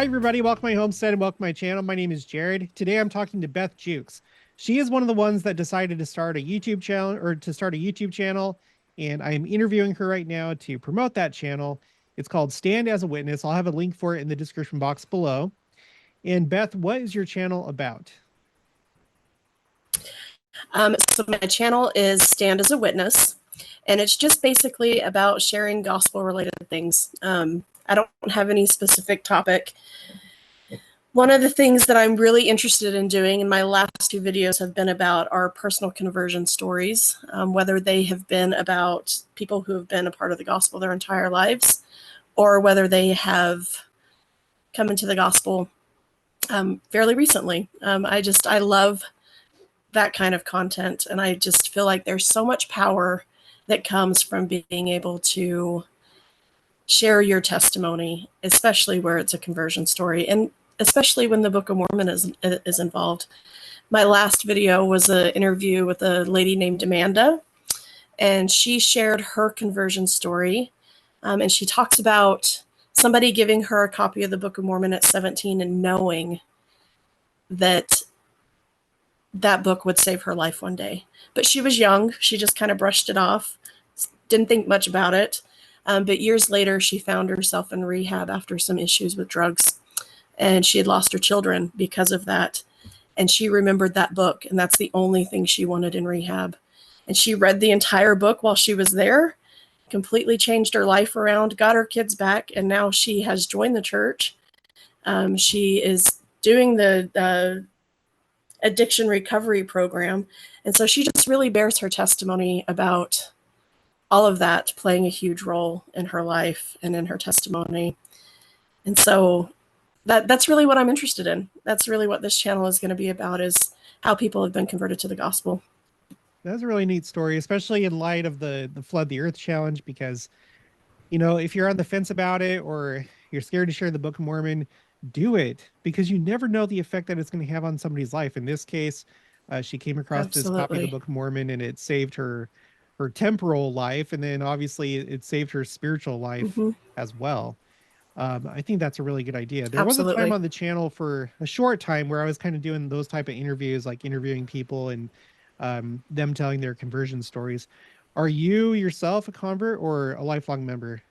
Hi, everybody. Welcome to my homestead and welcome to my channel. My name is Jared. Today I'm talking to Beth Jukes. She is one of the ones that decided to start a YouTube channel, and I am interviewing her right now to promote that channel. It's called Stand as a Witness. I'll have a link for it in the description box below. And Beth, what is your channel about? So my channel is Stand as a Witness, and it's just basically about sharing gospel-related things. I don't have any specific topic. One of the things that I'm really interested in doing, and my last two videos have been about, our personal conversion stories, whether they have been about people who have been a part of the gospel their entire lives, or whether they have come into the gospel fairly recently. I love that kind of content, and I just feel like there's so much power that comes from being able to share your testimony, especially where it's a conversion story, and especially when the Book of Mormon is involved. My last video was an interview with a lady named Amanda, and she shared her conversion story, and she talks about somebody giving her a copy of the Book of Mormon at 17 and knowing that that book would save her life one day. But she was young. She just kind of brushed it off, didn't think much about it. But years later, she found herself in rehab after some issues with drugs, and she had lost her children because of that. And she remembered that book, and that's the only thing she wanted in rehab. And she read the entire book while she was there, completely changed her life around, got her kids back, and now she has joined the church. She is doing the addiction recovery program. And so she just really bears her testimony about all of that playing a huge role in her life and in her testimony. And so that's really what I'm interested in. That's really what this channel is going to be about, is how people have been converted to the gospel. That's a really neat story, especially in light of the Flood the Earth challenge, because, you know, if you're on the fence about it or you're scared to share the Book of Mormon, do it, because you never know the effect that it's going to have on somebody's life. In this case, she came across this copy of the Book of Mormon, and it saved her temporal life, and then obviously it saved her spiritual life as well. I think that's a really good idea. There was a time on the channel for a short time where I was kind of doing those type of interviews, like interviewing people and them telling their conversion stories. Are you yourself a convert or a lifelong member?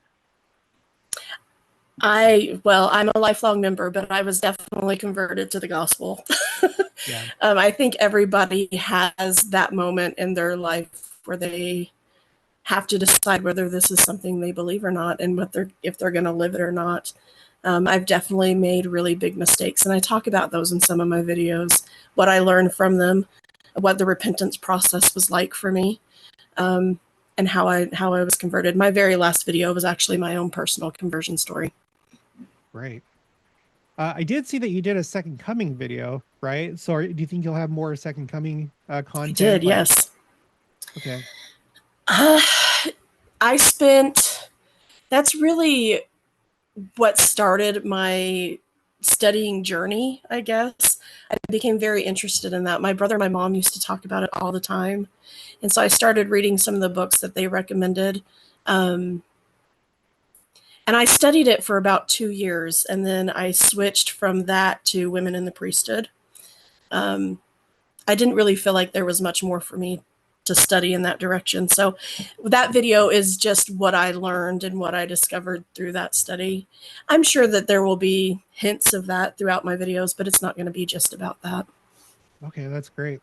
I'm a lifelong member, but I was definitely converted to the gospel. Yeah. I think everybody has that moment in their life where they have to decide whether this is something they believe or not, and if they're going to live it or not. I've definitely made really big mistakes, and I talk about those in some of my videos, what I learned from them, what the repentance process was like for me, and how I was converted. My very last video was actually my own personal conversion story. Right. I did see that you did a Second Coming video, right? So do you think you'll have more Second Coming content? I did, yes. Okay. That's really what started my studying journey, I guess. I became very interested in that. My brother and my mom used to talk about it all the time. And so I started reading some of the books that they recommended. And I studied it for about 2 years, and then I switched from that to Women in the Priesthood. I didn't really feel like there was much more for me to study in that direction. So that video is just what I learned and what I discovered through that study. I'm sure that there will be hints of that throughout my videos, but it's not going to be just about that. Okay, that's great.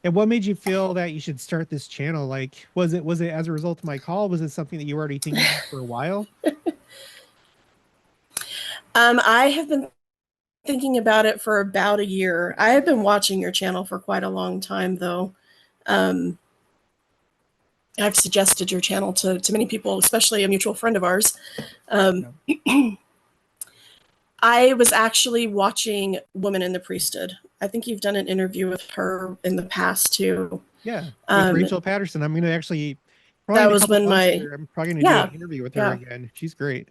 And what made you feel that you should start this channel? Like, was it as a result of my call? Was it something that you were already thinking about for a while? I have been thinking about it for about a year. I have been watching your channel for quite a long time, though. I've suggested your channel to many people, especially a mutual friend of ours. I was actually watching Woman in the Priesthood. I think you've done an interview with her in the past too. Yeah, with Rachel Patterson. I'm going to actually that was when I'm probably going to do an interview with her again. She's great.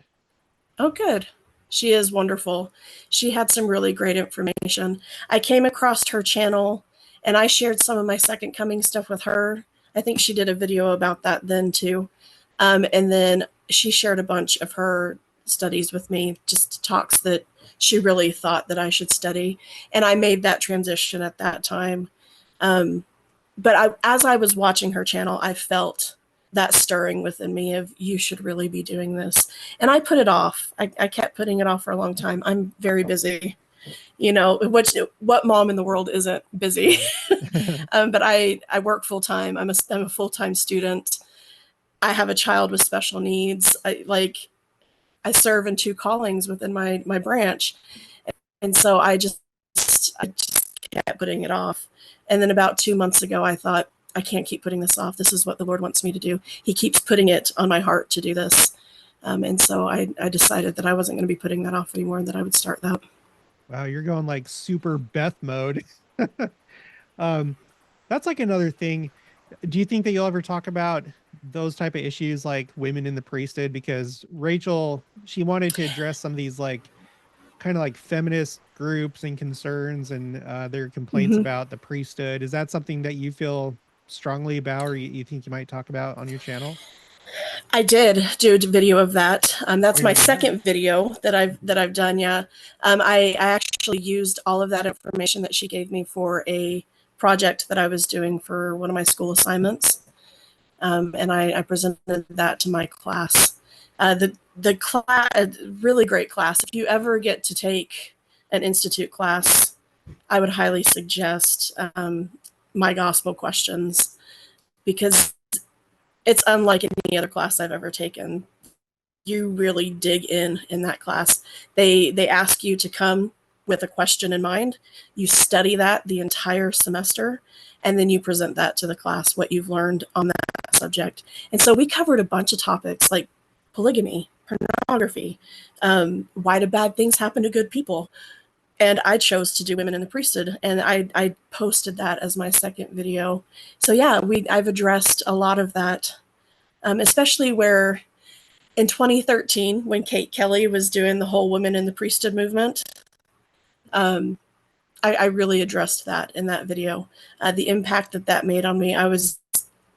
Oh, good. She is wonderful. She had some really great information. I came across her channel, and I shared some of my Second Coming stuff with her. I think she did a video about that then too. And then she shared a bunch of her studies with me, just talks that she really thought that I should study. And I made that transition at that time. But as I was watching her channel, I felt that stirring within me of, you should really be doing this. And I put it off. I kept putting it off for a long time. I'm very busy. What mom in the world isn't busy? Yeah. But I work full time. I'm a full time student. I have a child with special needs. I serve in 2 callings within my branch, and so I just kept putting it off. And then about 2 months ago, I thought, I can't keep putting this off. This is what the Lord wants me to do. He keeps putting it on my heart to do this. And so I decided that I wasn't going to be putting that off anymore, and that I would start that. Wow, you're going like super Beth mode. um, that's like another thing. Do you think that you'll ever talk about those type of issues like women in the priesthood? Because Rachel, she wanted to address some of these like kind of like feminist groups and concerns and their complaints Mm-hmm. about the priesthood. Is that something that you feel strongly about, or you think you might talk about on your channel? I did do a video of that. Oh, That's you my already have. second video that I've done. Yeah, I actually used all of that information that she gave me for a project that I was doing for one of my school assignments, and I presented that to my class. The class, a really great class. If you ever get to take an institute class, I would highly suggest my gospel questions, because it's unlike any other class I've ever taken. You really dig in that class. They ask you to come with a question in mind. You study that the entire semester, and then you present that to the class, what you've learned on that subject. And so we covered a bunch of topics like polygamy, pornography, why do bad things happen to good people. And I chose to do women in the priesthood, and I posted that as my second video. So yeah, I've addressed a lot of that, especially where in 2013, when Kate Kelly was doing the whole women in the priesthood movement, um, I really addressed that in that video. The impact that made on me. I was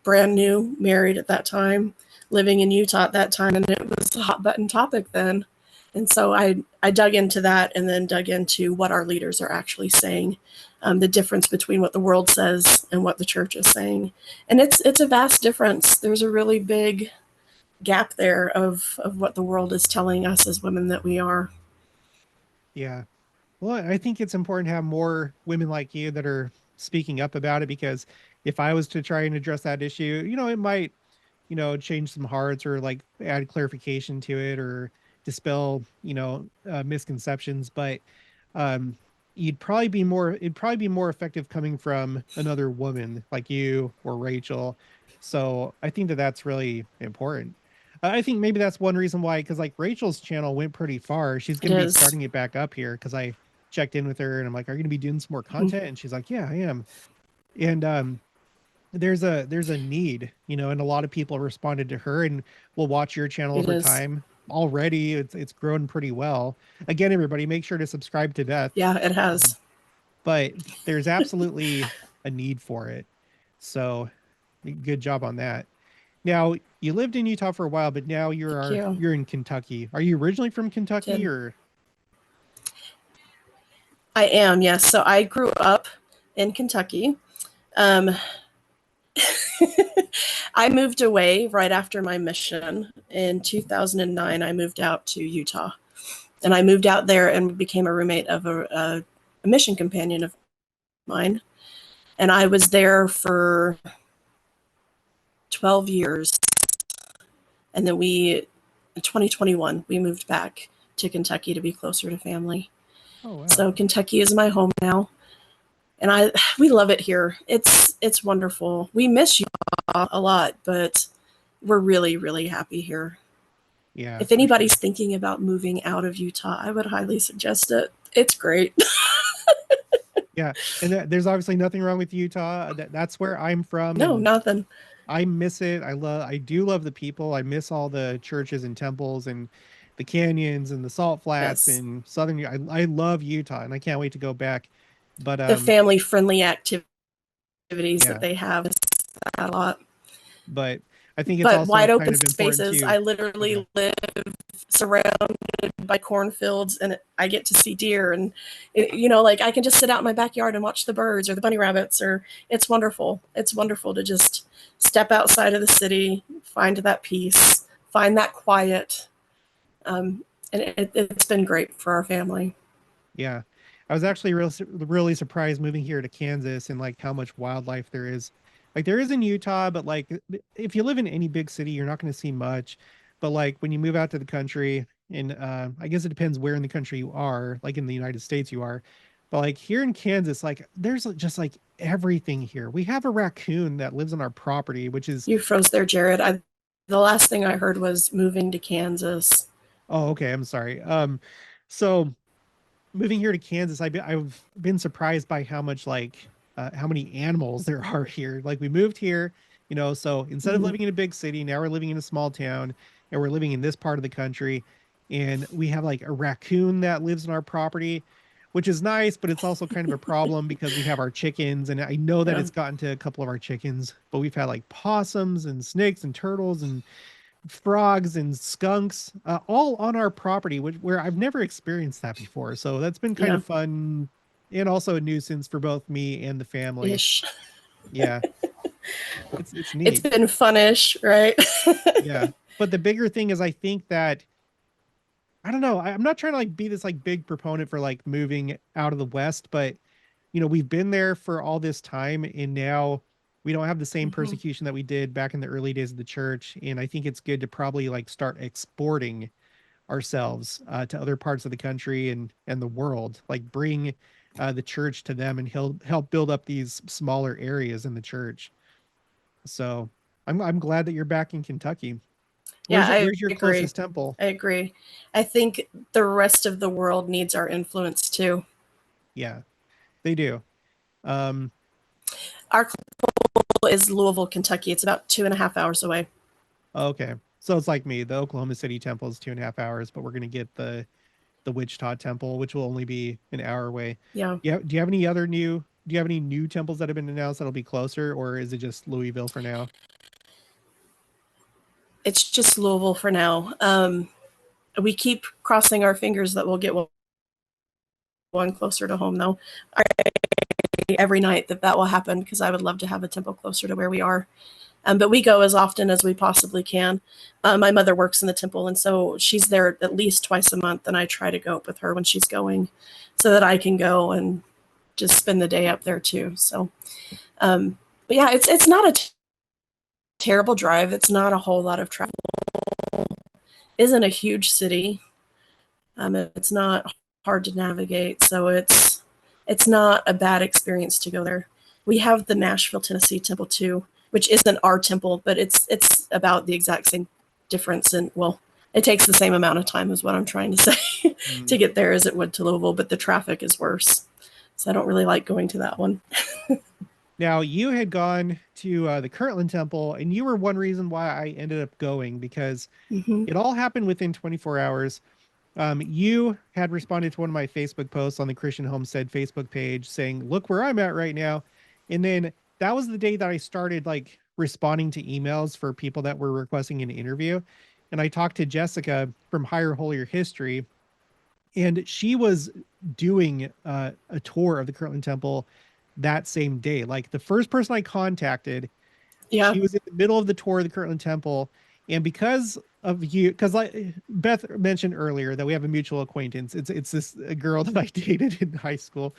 brand new, married at that time, living in Utah at that time, and it was a hot button topic then. And so I dug into that, and then dug into what our leaders are actually saying, the difference between what the world says and what the church is saying. And it's a vast difference. There's a really big gap there of what the world is telling us as women that we are. Yeah. Well, I think it's important to have more women like you that are speaking up about it, because if I was to try and address that issue, it might, change some hearts or like add clarification to it or dispel, misconceptions. But um, it'd probably be more effective coming from another woman like you or Rachel. So I think that that's really important. I think maybe that's one reason why, because like Rachel's channel went pretty far. She's It going to be is. starting it back up here because I checked in with her and I'm like, "Are you going to be doing some more Mhm. content?" And she's like, "Yeah, I am." And there's a need, and a lot of people responded to her and will watch your channel It over is. time. Already, it's grown pretty well. Again, everybody, make sure to subscribe to Beth. Yeah, it Um, has. but there's absolutely a need for it. So, good job on that. Now, you lived in Utah for a while, but now Thank you. you're in Kentucky. Are you originally from Kentucky Did. or? I am, yes. So I grew up in Kentucky. Um, I moved away right after my mission in 2009. I moved out to Utah, and I moved out there and became a roommate of a mission companion of mine. And I was there for 12 years. And then in 2021, we moved back to Kentucky to be closer to family. Oh, wow. So Kentucky is my home now, and we love it here. It's wonderful. We miss Utah a lot, but we're really really happy here. Yeah, If for anybody's sure. thinking about moving out of Utah, I would highly suggest it. It's great. Yeah, and there's obviously nothing wrong with Utah. That's where I'm from, No, and nothing. I miss it. I do love the people. I miss all the churches and temples and the canyons and the salt flats Yes, and southern. I love Utah, and I can't wait to go back. But the family friendly activities that yeah, they have is a lot. but I think it's but also wide kind open of important spaces. to, I oh, yeah. literally live surrounded by cornfields, and I get to see deer, and like I can just sit out in my backyard and watch the birds or the bunny rabbits, or it's wonderful. It's wonderful to just step outside of the city, find that peace, find that quiet, and it's been great for our family. Yeah. I was actually really surprised moving here to Kansas and like how much wildlife there is. Like there is in Utah, but like if you live in any big city, you're not going to see much. But like when you move out to the country, and I guess it depends where in the country you are, like in the United States you are. But like here in Kansas, like there's just like everything here. We have a raccoon that lives on our property, which is, You froze there, Jared. The last thing I heard was moving to Kansas. oh, okay, I'm sorry. So moving here to Kansas, I've been surprised by how much like how many animals there are here. Like we moved here, so instead of Mm-hmm. living in a big city, now we're living in a small town, and we're living in this part of the country, and we have like a raccoon that lives on our property, which is nice, but it's also kind of a problem because we have our chickens, and I know that Yeah. it's gotten to a couple of our chickens, but we've had like possums and snakes and turtles and frogs and skunks, all on our property, where I've never experienced that before. So that's been kind Yeah. of fun and also a nuisance for both me and the family. Ish. Yeah, it's It's neat. been funnish, right? Yeah. But the bigger thing is I think that I don't know, I'm not trying to like be this like big proponent for like moving out of the West, but we've been there for all this time, and now we don't have the same Mm-hmm. persecution that we did back in the early days of the church. And I think it's good to probably like start exporting ourselves to other parts of the country and the world, like bring the church to them, and he'll help build up these smaller areas in the church. So I'm glad that you're back in Kentucky. Yeah, I Where's your agree. closest temple? I agree. I think the rest of the world needs our influence too. Yeah, they do. Um, Our capital is Louisville, Kentucky. It's about 2.5 hours away. okay, so it's like me. The Oklahoma City temple is 2.5 hours, but we're gonna get the Wichita temple, which will only be an hour away. Yeah, Yeah. Do you have any other new? Do you have any new temples that have been announced that'll be closer, or is it just Louisville for now? it's just Louisville for now. We keep crossing our fingers that we'll get one closer to home, though. Every night that will happen because I would love to have a temple closer to where we are. But we go as often as we possibly can. My mother works in the temple, and so she's there at least twice a month, and I try to go up with her when she's going so that I can go and just spend the day up there too. So, but yeah, it's not a terrible drive. It's not a whole lot of travel. Isn't a huge city. It's not hard to navigate, so it's not a bad experience to go there. We have the Nashville, Tennessee temple too, which isn't our temple, but it's about the exact same difference. And well, it takes the same amount of time, is what I'm trying to say, Mm. to get there as it would to Louisville, but the traffic is worse. So I don't really like going to that one. Now, you had gone to the Kirtland Temple, and you were one reason why I ended up going because Mm-hmm. it all happened within 24 hours. You had responded to one of my Facebook posts on the Christian Homestead Facebook page saying, "Look where I'm at right now." And then that was the day that I started like responding to emails for people that were requesting an interview. And I talked to Jessica from Higher Holier History, and she was doing a tour of the Kirtland Temple that same day. Like the first person I contacted, Yeah. she was in the middle of the tour of the Kirtland Temple, and because of you, because like Beth mentioned earlier that we have a mutual acquaintance. It's this a girl that I dated in high school,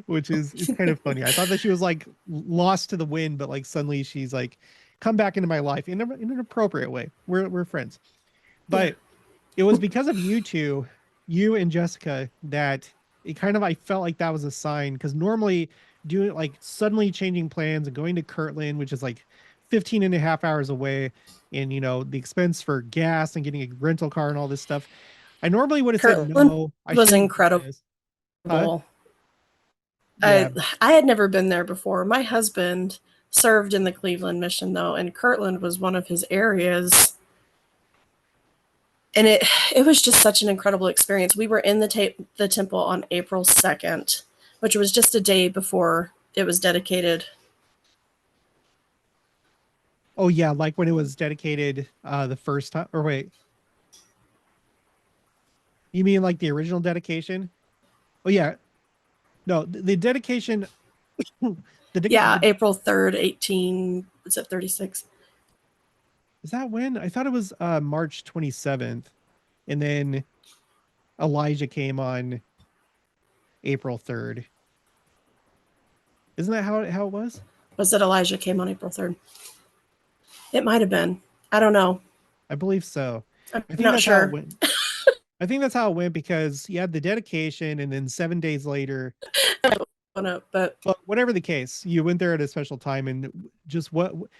which is it's kind of funny. I thought that she was like lost to the wind, but like suddenly she's like come back into my life in an appropriate way. We're friends, Yeah. but it was because of you two, you and Jessica, that it kind of I felt like that was a sign because normally doing like suddenly changing plans and going to Kirtland, which is like 15.5 hours away, and the expense for gas and getting a rental car and all this stuff. I normally would have said Kirtland no, I was shouldn't do incredible. this. Huh? I Yeah. I had never been there before. My husband served in the Cleveland mission though, and Kirtland was one of his areas. And it was just such an incredible experience. We were in the temple on April 2nd, which was just a day before it was dedicated. Oh yeah, like when it was dedicated the first time. Or wait, you mean like the original dedication? Oh yeah, no, the dedication. Yeah, The April 3rd, 18, is it 36? is that when? I thought it was March 27th, and then Elijah came on April 3rd. Isn't that how it was? Was it Elijah came on April 3rd? It might have been. I don't know. I believe so. I'm I think not that's how it sure. went. I think that's how it went because you had the dedication, and then 7 days later, But well, whatever the case, you went there at a special time, and just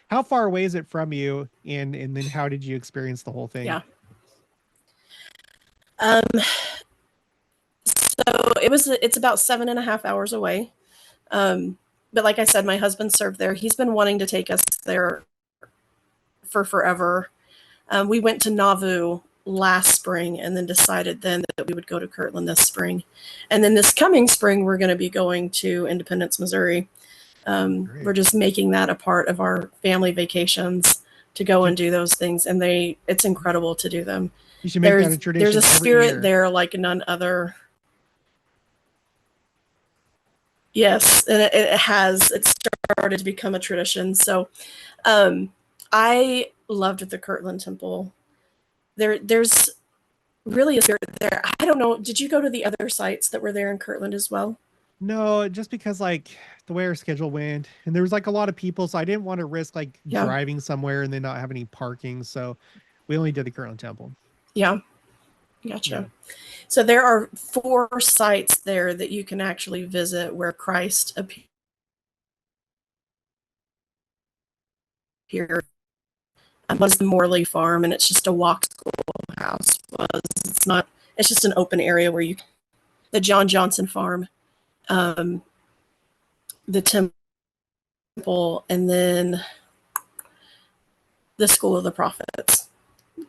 how far away is it from you, and then how did you experience the whole thing? yeah. So it's about 7.5 hours away. But like I said, my husband served there. He's been wanting to take us there for forever. We went to Nauvoo last spring and then decided then that we would go to Kirtland this spring. And then this coming spring, we're going to be going to Independence, Missouri. We're Great. just making that a part of our family vacations to go and do those things. And it's incredible to do them. You should make that a There's a tradition every spirit year. there like none other. Yes, and it started to become a tradition. So um, I loved the Kirtland Temple. There's really a spirit there. I don't know. Did you go to the other sites that were there in Kirtland as well? No, just because like the way our schedule went, and there was like a lot of people, so I didn't want to risk like Yeah, driving somewhere and then not have any parking. So we only did the Kirtland Temple. yeah, Yeah. gotcha. So there are 4 sites there that you can actually visit where Christ appeared. One is the Morley Farm, and it's just a walk schoolhouse. It's not. It's just an open area where you. The John Johnson Farm, um, the temple, and then the School of the Prophets.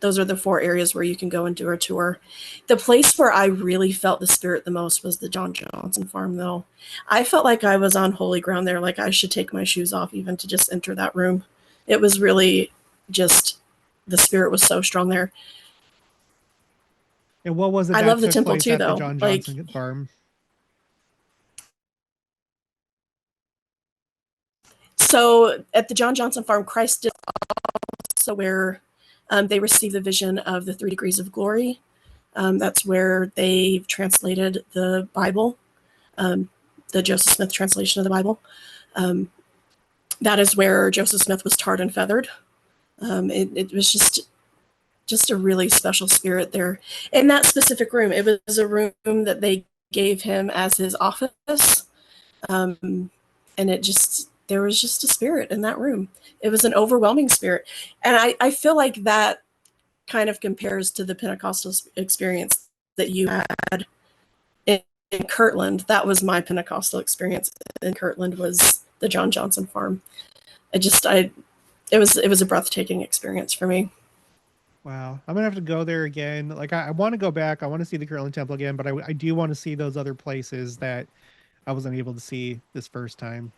Those are the 4 areas where you can go and do a tour. The place where I really felt the spirit the most was the John Johnson Farm, though. I felt like I was on holy ground there, like I should take my shoes off even to just enter that room. It was really just, the spirit was so strong there. And what was it I that love the took temple place too, at the though. John Like, Johnson farm? so at the John Johnson Farm, Christ did also where they received the vision of the 3 degrees of glory. That's where they translated the Bible, um, the Joseph Smith translation of the Bible. Um, that is where Joseph Smith was tarred and feathered. It was just a really special spirit there in that specific room. It was a room that they gave him as his office, and there was just a spirit in that room. It was an overwhelming spirit, and I feel like that kind of compares to the Pentecostal experience that you had in Kirtland. That was my Pentecostal experience in Kirtland, was the John Johnson Farm. It was a breathtaking experience for me. Wow. I'm gonna have to go there again. Like I want to go back. I want to see the Kirtland Temple again, but I do want to see those other places that I wasn't able to see this first time.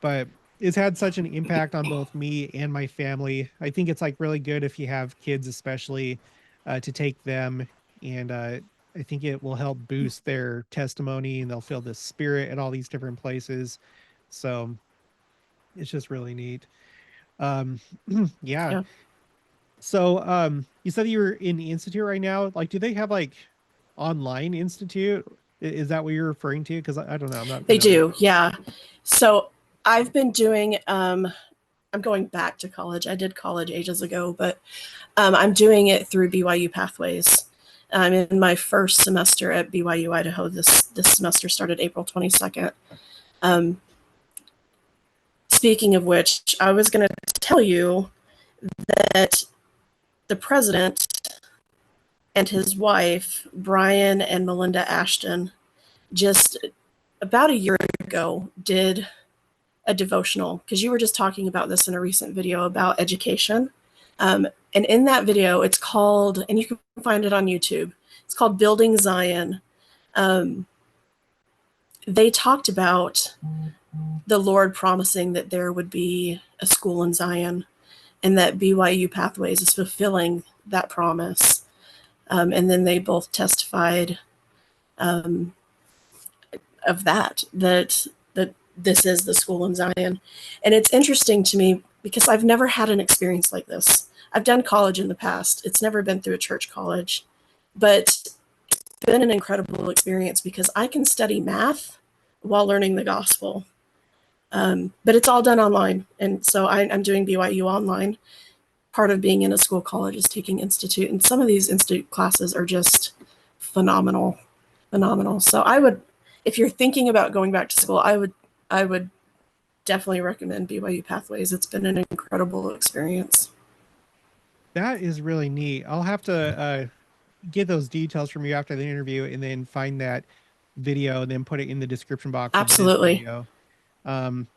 But it's had such an impact on both me and my family. I think it's like really good if you have kids, especially to take them, and I think it will help boost their testimony, and they'll feel the spirit at all these different places. So it's just really neat. Um, yeah. Yeah. So you said you were in the institute right now. Like, do they have like online institute? Is that what you're referring to? Because I don't know. I'm not They familiar. do, yeah. So I've been doing. I'm going back to college. I did college ages ago, but I'm doing it through BYU Pathways. I'm in my first semester at BYU Idaho. This semester started April 22nd. Um, Speaking of which, I was going to tell you that the president and his wife, Brian and Melinda Ashton, just about a year ago did a devotional, because you were just talking about this in a recent video about education. And in that video, it's called, and you can find it on YouTube, it's called Building Zion. Um, they talked about the Lord promising that there would be a school in Zion. and that BYU Pathways is fulfilling that promise. And then they both testified of that this is the school in Zion. And it's interesting to me because I've never had an experience like this. I've done college in the past. It's never been through a church college, but it's been an incredible experience because I can study math while learning the gospel. But it's all done online. And so I'm doing BYU online. Part of being in a school college is taking institute. And some of these institute classes are just phenomenal. So I would, if you're thinking about going back to school, I would definitely recommend BYU Pathways. It's been an incredible experience. That is really neat. I'll have to get those details from you after the interview and then find that video and then put it in the description box of this Absolutely. video.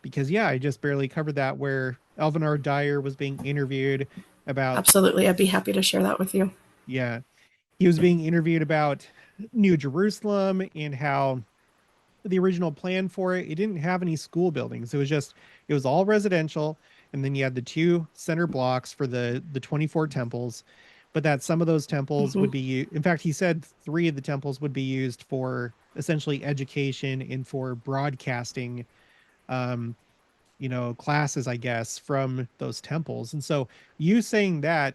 Because yeah, I just barely covered that where Elvinar Dyer was being interviewed about. Absolutely. I'd be happy to share that with you. Yeah. He was being interviewed about New Jerusalem and how the original plan for it didn't have any school buildings. It was all residential. And then you had the 2 center blocks for the 24 temples, but that some of those temples would be, in fact, he said 3 of the temples would be used for essentially education and for broadcasting, classes, I guess, from those temples. And so you saying that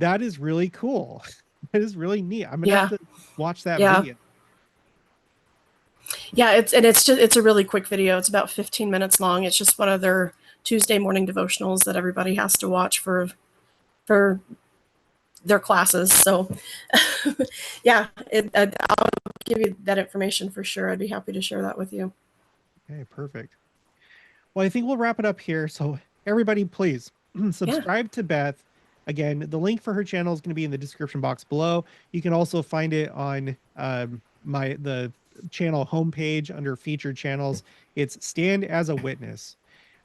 is really cool. It is really neat. I'm going to have to watch that video. Yeah, it's a really quick video. It's about 15 minutes long. It's just one of their Tuesday morning devotionals that everybody has to watch for their classes. So yeah, I'll give you that information for sure. I'd be happy to share that with you. Okay, perfect. Well, I think we'll wrap it up here. So everybody, please subscribe to Beth. Again, the link for her channel is going to be in the description box below. You can also find it on the channel homepage under featured channels. It's Stand as a Witness.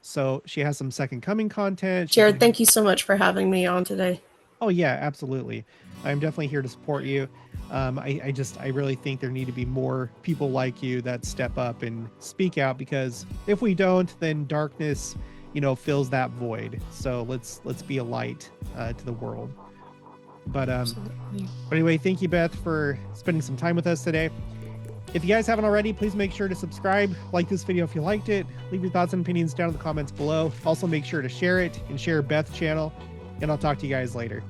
So she has some Second Coming content. Jared, thank you so much for having me on today. Oh yeah, absolutely. I'm definitely here to support you. I really think there need to be more people like you that step up and speak out, because if we don't, then darkness, fills that void. So let's be a light to the world. But anyway, thank you, Beth, for spending some time with us today. If you guys haven't already, please make sure to subscribe, like this video if you liked it, leave your thoughts and opinions down in the comments below. Also make sure to share it and share Beth's channel, and I'll talk to you guys later.